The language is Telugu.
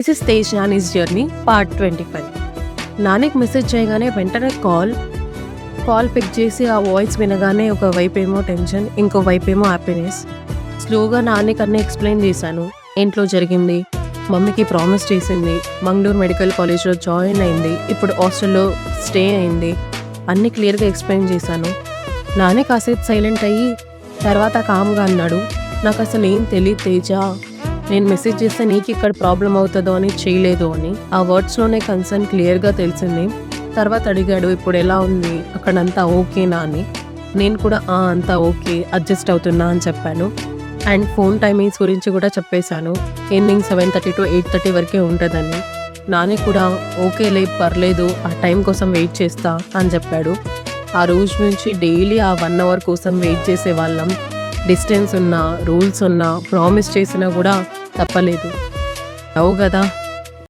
This is Tej Nani's journey part 25. నానికి మెసేజ్ చేయగానే వెంటనే కాల్ పిక్ చేసి ఆ వాయిస్ వినగానే ఒక వైపేమో టెన్షన్, ఇంకో వైపేమో హ్యాపీనెస్. స్లోగా నానికి అన్నీ ఎక్స్ప్లెయిన్ చేశాను. ఇంట్లో జరిగింది, మమ్మీకి ప్రామిస్ చేసింది, మంగళూరు మెడికల్ కాలేజ్లో జాయిన్ అయింది, ఇప్పుడు హాస్టల్లో స్టే అయింది, అన్నీ క్లియర్గా ఎక్స్ప్లెయిన్ చేశాను. నానే కాసేపు సైలెంట్ అయ్యి తర్వాత కామ్గా అన్నాడు, నాకు అసలు ఏం తెలియదు తేజ, నేను మెసేజ్ చేస్తే నీకు ఇక్కడ ప్రాబ్లం అవుతుందో అని చేయలేదు అని. ఆ వర్డ్స్లోనే కన్సర్న్ క్లియర్గా తెలిసింది. తర్వాత అడిగాడు, ఇప్పుడు ఎలా ఉంది, అక్కడంతా ఓకేనా అని. నేను కూడా అంతా ఓకే, అడ్జస్ట్ అవుతున్నా అని చెప్పాను. అండ్ ఫోన్ టైమింగ్స్ గురించి కూడా చెప్పేశాను. ఈవినింగ్ 7:30 to 8:30 వరకే ఉంటుందని. నాని కూడా ఓకేలే పర్లేదు, ఆ టైం కోసం వెయిట్ చేస్తా అని చెప్పాడు. ఆ రోజు నుంచి డైలీ ఆ 1 hour కోసం వెయిట్ చేసేవాళ్ళం. డిస్టెన్స్ ఉన్నా, రూల్స్ ఉన్నా, ప్రామిస్ చేసినా కూడా తప్పలేదు. లవ్ కదా,